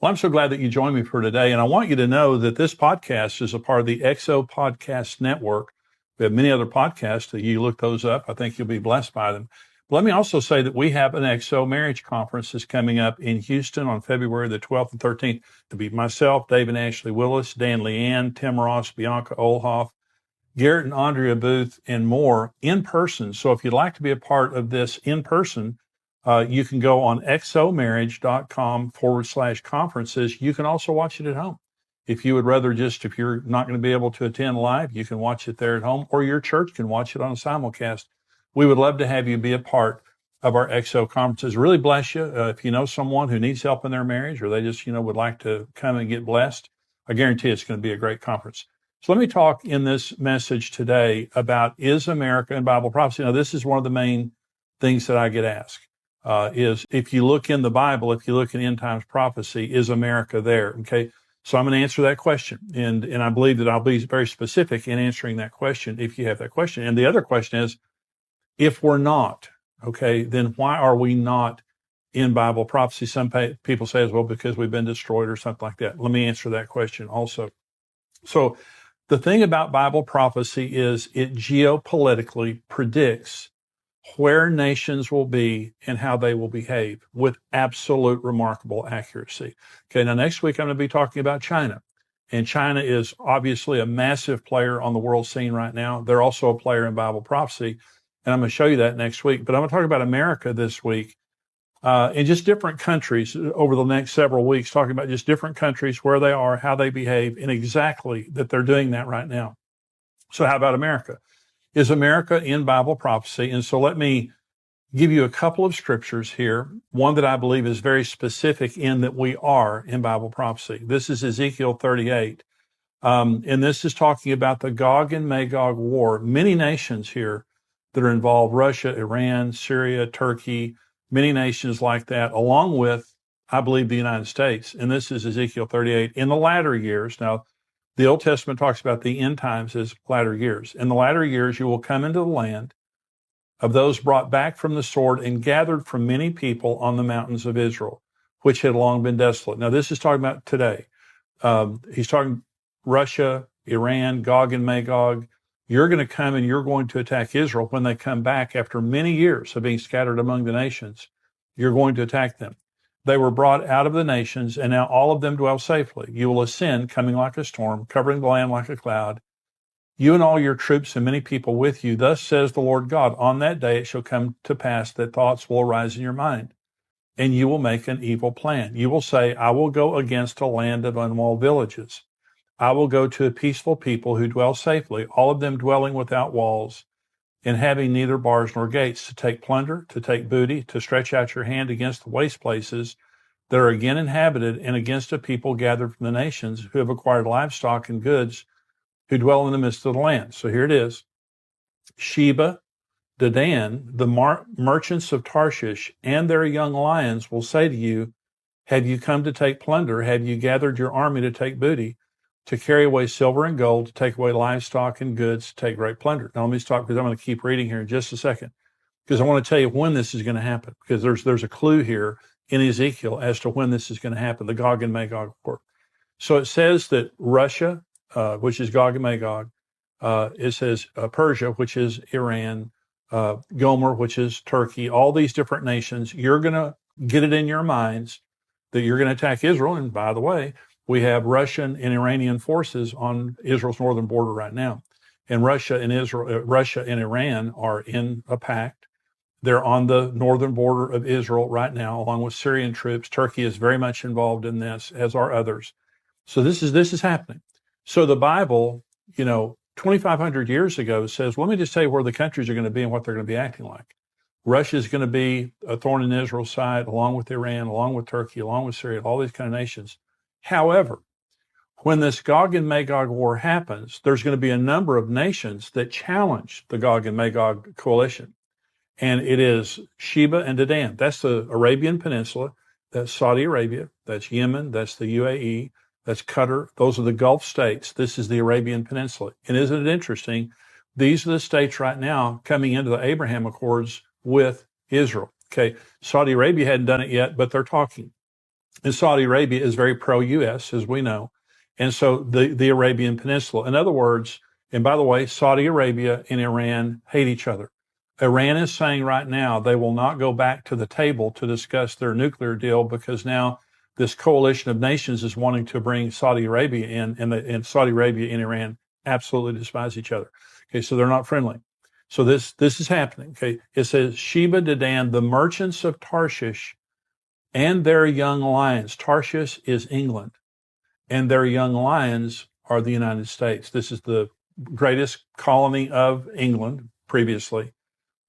Well, I'm so glad that you joined me for today. And I want you to know that this podcast is a part of the XO Podcast Network. We have many other podcasts that you look those up. I think you'll be blessed by them. But let me also say that we have an XO Marriage Conference that's coming up in Houston on February the 12th and 13th. To be myself, Dave and Ashley Willis, Dan Leanne, Tim Ross, Bianca Olhoff, Garrett and Andrea Booth, and more in person. So if you'd like to be a part of this in person, you can go on xomarriage.com/conferences. You can also watch it at home. If you would rather if you're not going to be able to attend live, you can watch it there at home, or your church can watch it on a simulcast. We would love to have you be a part of our XO conferences. Really bless you. If you know someone who needs help in their marriage, or they just, would like to come and get blessed, I guarantee it's going to be a great conference. So let me talk in this message today about, is America in Bible prophecy? Now, this is one of the main things that I get asked. Is if you look in the Bible, if you look in end times prophecy, is America there? Okay. So I'm going to answer that question. And I believe that I'll be very specific in answering that question if you have that question. And the other question is, if we're not, okay, then why are we not in Bible prophecy? Some people say as well, because we've been destroyed or something like that. Let me answer that question also. So the thing about Bible prophecy is it geopolitically predicts where nations will be and how they will behave with absolute remarkable accuracy. Okay, now next week I'm going to be talking about China. And China is obviously a massive player on the world scene right now. They're also a player in Bible prophecy. And I'm going to show you that next week. But I'm going to talk about America this week and just different countries over the next several weeks, talking about just different countries, where they are, how they behave, and exactly that they're doing that right now. So how about America? Is America in Bible prophecy? And so let me give you a couple of scriptures here. One that I believe is very specific in that we are in Bible prophecy. This is Ezekiel 38. And this is talking about the Gog and Magog war. Many nations here that are involved: Russia, Iran, Syria, Turkey, many nations like that, along with, I believe, the United States. And this is Ezekiel 38. In the latter years, now, the Old Testament talks about the end times as latter years. In the latter years, you will come into the land of those brought back from the sword and gathered from many people on the mountains of Israel, which had long been desolate. Now, this is talking about today. He's talking Russia, Iran, Gog and Magog. You're going to come and you're going to attack Israel when they come back after many years of being scattered among the nations. You're going to attack them. They were brought out of the nations, and now all of them dwell safely. You will ascend, coming like a storm, covering the land like a cloud. You and all your troops and many people with you. Thus says the Lord God, on that day it shall come to pass that thoughts will arise in your mind, and you will make an evil plan. You will say, I will go against a land of unwalled villages. I will go to a peaceful people who dwell safely, all of them dwelling without walls, and having neither bars nor gates, to take plunder, to take booty, to stretch out your hand against the waste places that are again inhabited, and against a people gathered from the nations who have acquired livestock and goods, who dwell in the midst of the land. So here it is. Sheba, Dedan, the merchants of Tarshish, and their young lions will say to you, have you come to take plunder? Have you gathered your army to take booty, to carry away silver and gold, to take away livestock and goods, to take great plunder? Now let me stop, because I'm going to keep reading here in just a second, because I want to tell you when this is going to happen, because there's a clue here in Ezekiel as to when this is going to happen, the Gog and Magog war. So it says that Russia, which is Gog and Magog, it says Persia, which is Iran, Gomer, which is Turkey, all these different nations. You're going to get it in your minds that you're going to attack Israel. And by the way, we have Russian and Iranian forces on Israel's northern border right now. And Russia and Iran are in a pact. They're on the northern border of Israel right now, along with Syrian troops. Turkey is very much involved in this, as are others. So this is happening. So the Bible, 2,500 years ago says, let me just tell you where the countries are going to be and what they're going to be acting like. Russia is going to be a thorn in Israel's side, along with Iran, along with Turkey, along with Syria, all these kind of nations. However, when this Gog and Magog war happens, there's going to be a number of nations that challenge the Gog and Magog coalition. And it is Sheba and Dedan. That's the Arabian Peninsula. That's Saudi Arabia. That's Yemen. That's the UAE. That's Qatar. Those are the Gulf states. This is the Arabian Peninsula. And isn't it interesting? These are the states right now coming into the Abraham Accords with Israel. Okay. Saudi Arabia hadn't done it yet, but they're talking. And Saudi Arabia is very pro-U.S., as we know. And so the Arabian Peninsula. In other words, and by the way, Saudi Arabia and Iran hate each other. Iran is saying right now they will not go back to the table to discuss their nuclear deal because now this coalition of nations is wanting to bring Saudi Arabia in, and Saudi Arabia and Iran absolutely despise each other. Okay, so they're not friendly. So this is happening. Okay, it says Sheba Dedan, the merchants of Tarshish, and their young lions. Tarshish is England, and their young lions are the United States. This is the greatest colony of England previously.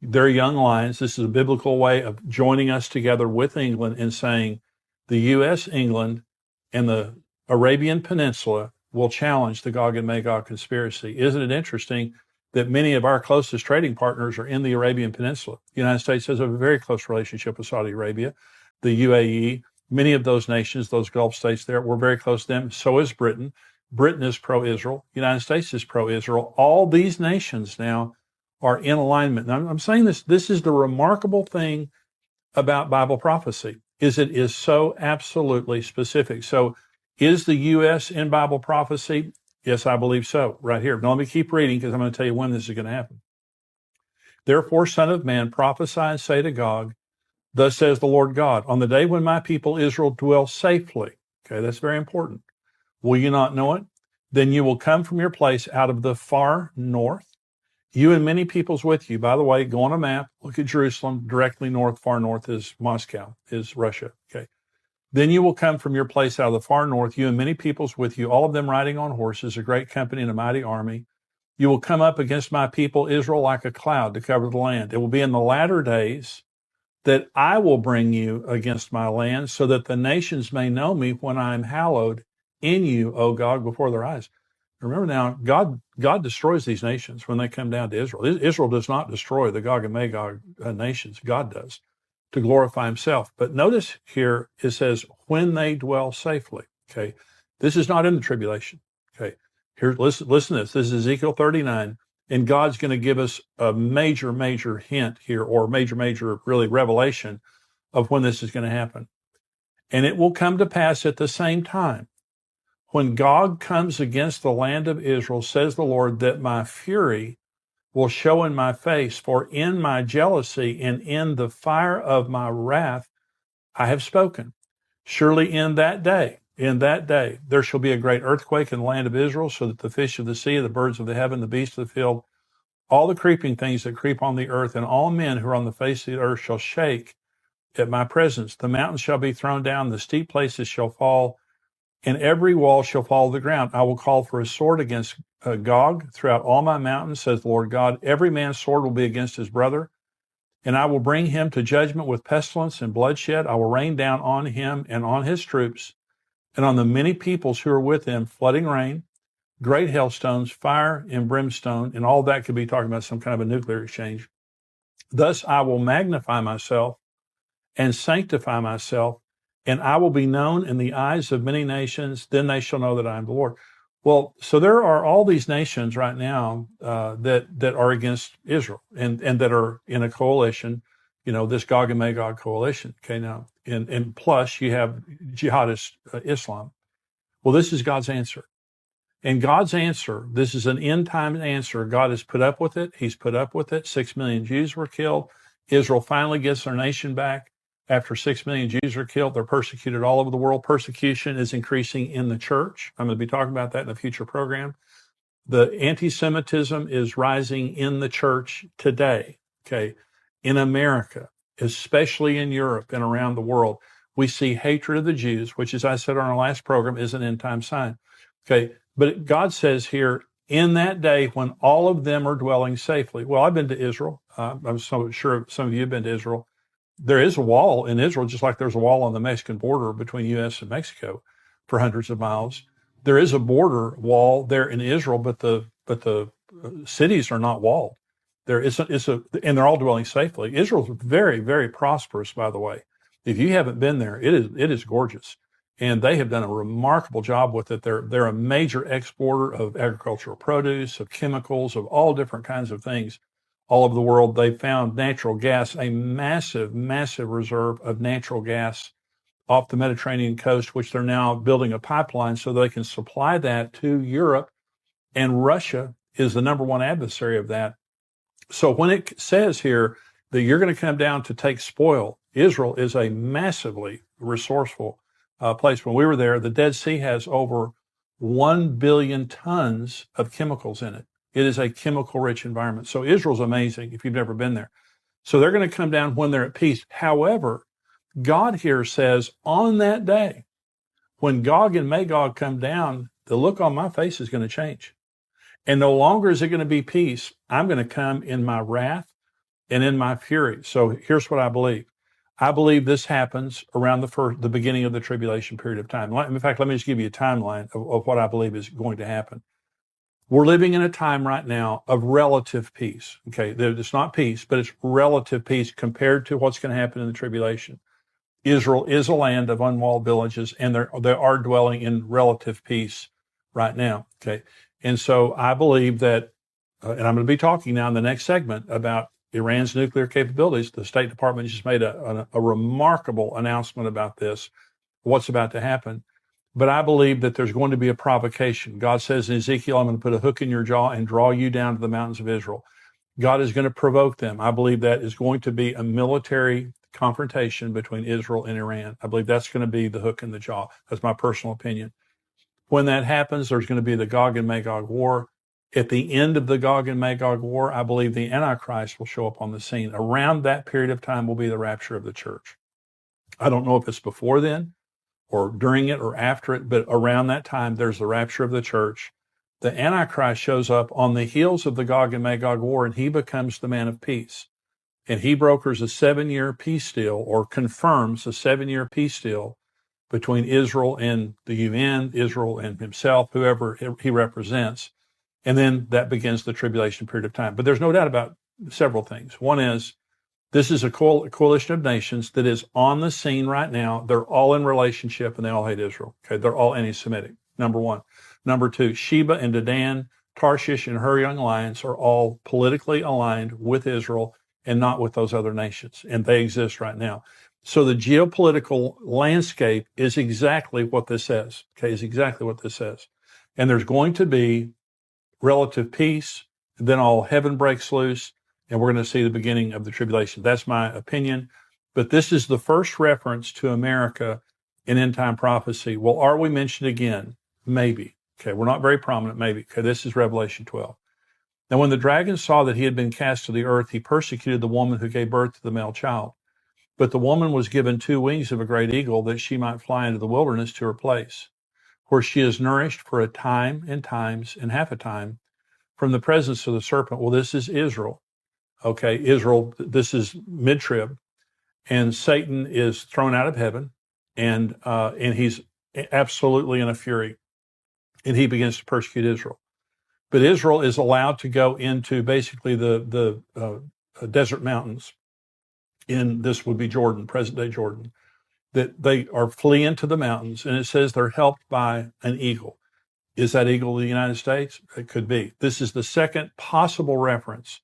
Their young lions. This is a biblical way of joining us together with England and saying the U.S., England, and the Arabian Peninsula will challenge the Gog and Magog conspiracy. Isn't it interesting that many of our closest trading partners are in the Arabian Peninsula? The United States has a very close relationship with Saudi Arabia, the UAE, many of those nations, those Gulf states there, we're very close to them. So is Britain. Britain is pro-Israel. The United States is pro-Israel. All these nations now are in alignment. Now, I'm saying this is the remarkable thing about Bible prophecy, is it is so absolutely specific. So is the U.S. in Bible prophecy? Yes, I believe so, right here. Now let me keep reading because I'm going to tell you when this is going to happen. Therefore, Son of Man, prophesy and say to Gog, thus says the Lord God, on the day when my people Israel dwell safely. Okay, that's very important. Will you not know it? Then you will come from your place out of the far north, you and many peoples with you. By the way, go on a map, look at Jerusalem, directly north, far north is Moscow, is Russia. Okay. Then you will come from your place out of the far north, you and many peoples with you, all of them riding on horses, a great company and a mighty army. You will come up against my people Israel like a cloud to cover the land. It will be in the latter days that I will bring you against my land, so that the nations may know me when I am hallowed in you, O God, before their eyes. Remember now, God destroys these nations when they come down to Israel. Israel does not destroy the Gog and Magog nations. God does, to glorify himself. But notice here, it says, when they dwell safely. Okay. This is not in the tribulation. Okay. Here, listen to this. This is Ezekiel 39. And God's going to give us a major hint here, or major, really, revelation of when this is going to happen. And it will come to pass at the same time, when Gog comes against the land of Israel, says the Lord, that my fury will show in my face, for in my jealousy and in the fire of my wrath I have spoken. Surely in that day, there shall be a great earthquake in the land of Israel, so that the fish of the sea, the birds of the heaven, the beasts of the field, all the creeping things that creep on the earth, and all men who are on the face of the earth shall shake at my presence. The mountains shall be thrown down, the steep places shall fall, and every wall shall fall to the ground. I will call for a sword against Gog throughout all my mountains, says the Lord God. Every man's sword will be against his brother, and I will bring him to judgment with pestilence and bloodshed. I will rain down on him and on his troops, and on the many peoples who are with him, flooding rain, great hailstones, fire and brimstone, and all that could be talking about some kind of a nuclear exchange. Thus I will magnify myself and sanctify myself, and I will be known in the eyes of many nations. Then they shall know that I am the Lord. Well, so there are all these nations right now that are against Israel and that are in a coalition, this Gog and Magog coalition. Okay, now, and plus you have jihadist Islam. Well, this is God's answer. And God's answer, this is an end time answer. God has put up with it. He's put up with it. 6 million Jews were killed. Israel finally gets their nation back. After 6 million Jews are killed, they're persecuted all over the world. Persecution is increasing in the church. I'm going to be talking about that in a future program. The anti-Semitism is rising in the church today, okay? In America, especially in Europe and around the world, we see hatred of the Jews, which, as I said on our last program, is an end-time sign, okay? But God says here, in that day when all of them are dwelling safely. Well, I've been to Israel. I'm so sure some of you have been to Israel. There is a wall in Israel, just like there's a wall on the Mexican border between U.S. and Mexico for hundreds of miles. There is a border wall there in Israel, but the cities are not walled. And they're all dwelling safely. Israel's very, very prosperous, by the way. If you haven't been there, it is gorgeous. And they have done a remarkable job with it. They're a major exporter of agricultural produce, of chemicals, of all different kinds of things. All over the world, they found natural gas, a massive reserve of natural gas off the Mediterranean coast, which they're now building a pipeline so they can supply that to Europe. And Russia is the number one adversary of that. So when it says here that you're going to come down to take spoil, Israel is a massively resourceful place. When we were there, the Dead Sea has over 1 billion tons of chemicals in it. It is a chemical-rich environment. So Israel's amazing if you've never been there. So they're going to come down when they're at peace. However, God here says on that day, when Gog and Magog come down, the look on my face is going to change. And no longer is it going to be peace. I'm going to come in my wrath and in my fury. So here's what I believe. I believe this happens around the beginning of the tribulation period of time. In fact, let me just give you a timeline of what I believe is going to happen. We're living in a time right now of relative peace. Okay, it's not peace, but it's relative peace compared to what's going to happen in the tribulation. Israel is a land of unwalled villages, and they are dwelling in relative peace right now. Okay, and so I believe that, and I'm going to be talking now in the next segment about Iran's nuclear capabilities. The State Department just made a remarkable announcement about this, what's about to happen. But I believe that there's going to be a provocation. God says in Ezekiel, I'm going to put a hook in your jaw and draw you down to the mountains of Israel. God is going to provoke them. I believe that is going to be a military confrontation between Israel and Iran. I believe that's going to be the hook in the jaw. That's my personal opinion. When that happens, there's going to be the Gog and Magog war. At the end of the Gog and Magog war, I believe the Antichrist will show up on the scene. Around that period of time will be the rapture of the church. I don't know if it's before then or during it or after it, but around that time, there's the rapture of the church. The Antichrist shows up on the heels of the Gog and Magog war, and he becomes the man of peace. And he brokers a 7-year peace deal, or confirms a 7-year peace deal between Israel and the UN, Israel and himself, whoever he represents. And then that begins the tribulation period of time. But there's no doubt about several things. One is, this is a coalition of nations that is on the scene right now. They're all in relationship and they all hate Israel. Okay, they're all anti-Semitic, number one. Number two, Sheba and Dedan, Tarshish and her young lions are all politically aligned with Israel and not with those other nations. And they exist right now. So the geopolitical landscape is exactly what this says. Okay, is exactly what this says. And there's going to be relative peace, then all heaven breaks loose, and we're going to see the beginning of the tribulation. That's my opinion. But this is the first reference to America in end time prophecy. Well, are we mentioned again? Maybe. Okay, we're not very prominent, maybe. Okay, this is Revelation 12. Now, when the dragon saw that he had been cast to the earth, he persecuted the woman who gave birth to the male child. But the woman was given 2 wings of a great eagle that she might fly into the wilderness to her place, where she is nourished for a time and times and half a time from the presence of the serpent. Well, this is Israel. Okay, Israel, this is mid-trib, and Satan is thrown out of heaven, and he's absolutely in a fury, and he begins to persecute Israel. But Israel is allowed to go into basically the desert mountains, this would be Jordan, present-day Jordan, that they are flee into the mountains, and it says they're helped by an eagle. Is that eagle the United States? It could be. This is the second possible reference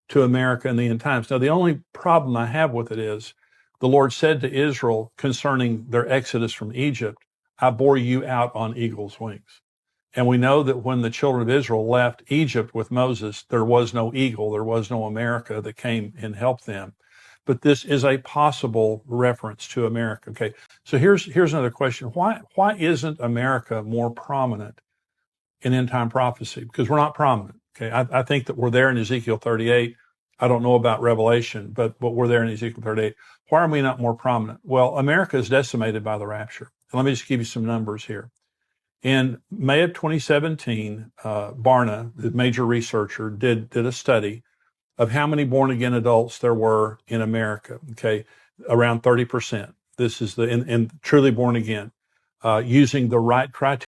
to America in the end times. Now, the only problem I have with it is the Lord said to Israel concerning their exodus from Egypt, I bore you out on eagle's wings. And we know that when the children of Israel left Egypt with Moses, there was no eagle, there was no America that came and helped them. But this is a possible reference to America. Okay, so here's another question. Why isn't America more prominent in end time prophecy? Because we're not prominent. Okay, I think that we're there in Ezekiel 38. I don't know about Revelation, but we're there in Ezekiel 38. Why are we not more prominent? Well, America is decimated by the rapture. And let me just give you some numbers here. In May of 2017, Barna, the major researcher, did a study of how many born-again adults there were in America. Okay, around 30%. This is and truly born again, using the right criteria.